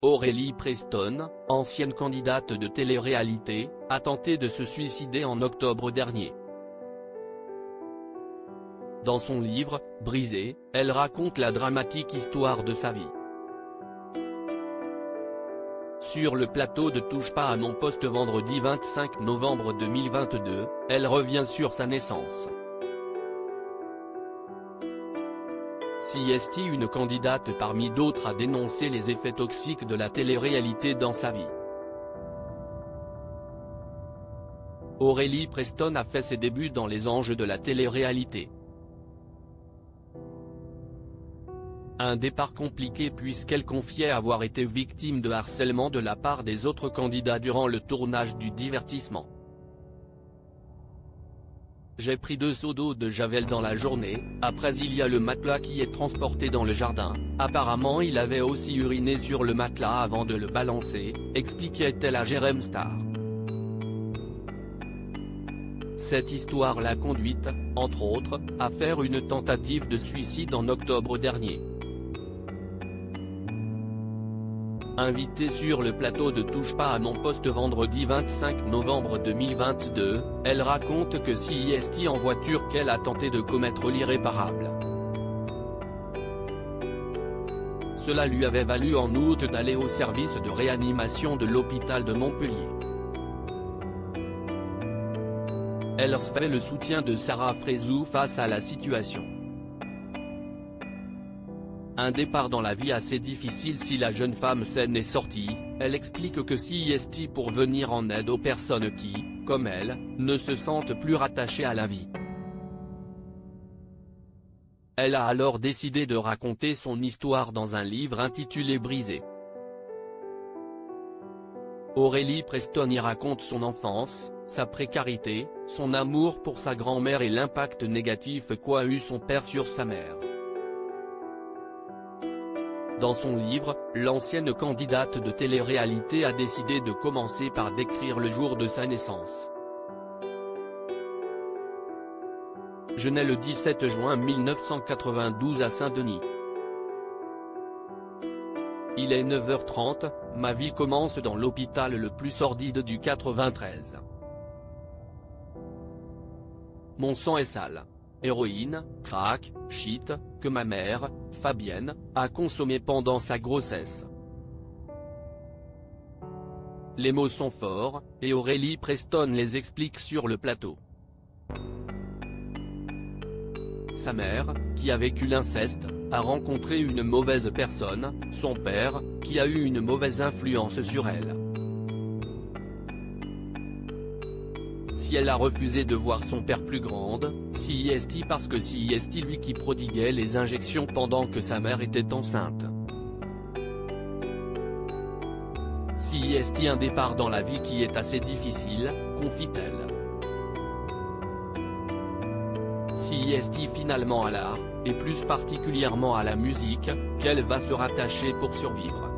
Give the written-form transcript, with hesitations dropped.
Aurélie Preston, ancienne candidate de télé-réalité, a tenté de se suicider en octobre dernier. Dans son livre, Brisée, elle raconte la dramatique histoire de sa vie. Sur le plateau de Touche pas à mon poste vendredi 25 novembre 2022, elle revient sur sa naissance. CST, une candidate parmi d'autres, a dénoncé les effets toxiques de la télé-réalité dans sa vie. Aurélie Preston a fait ses débuts dans les anges de la télé-réalité. Un départ compliqué puisqu'elle confiait avoir été victime de harcèlement de la part des autres candidats durant le tournage du divertissement. J'ai pris 2 seaux d'eau de Javel dans la journée, après il y a le matelas qui est transporté dans le jardin, apparemment il avait aussi uriné sur le matelas avant de le balancer, expliquait-elle à Jérém Star. Cette histoire l'a conduite, entre autres, à faire une tentative de suicide en octobre dernier. Invitée sur le plateau de Touche pas à mon poste vendredi 25 novembre 2022, elle raconte que CST en voiture qu'elle a tenté de commettre l'irréparable. Cela lui avait valu en août d'aller au service de réanimation de l'hôpital de Montpellier. Elle recevait le soutien de Sarah Frézou face à la situation. Un départ dans la vie assez difficile si la jeune femme saine est sortie, elle explique que CST pour venir en aide aux personnes qui, comme elle, ne se sentent plus rattachées à la vie. Elle a alors décidé de raconter son histoire dans un livre intitulé Brisée. Aurélie Preston y raconte son enfance, sa précarité, son amour pour sa grand-mère et l'impact négatif qu'a eu son père sur sa mère. Dans son livre, l'ancienne candidate de télé-réalité a décidé de commencer par décrire le jour de sa naissance. Je nais le 17 juin 1992 à Saint-Denis. Il est 9h30, ma vie commence dans l'hôpital le plus sordide du 93. Mon sang est sale. Héroïne, crack, shit, que ma mère, Fabienne, a consommé pendant sa grossesse. Les mots sont forts, et Aurélie Preston les explique sur le plateau. Sa mère, qui a vécu l'inceste, a rencontré une mauvaise personne, son père, qui a eu une mauvaise influence sur elle. Si elle a refusé de voir son père plus grande, CST parce que CST lui qui prodiguait les injections pendant que sa mère était enceinte. CST un départ dans la vie qui est assez difficile, confie-t-elle. CST finalement à l'art, et plus particulièrement à la musique, qu'elle va se rattacher pour survivre.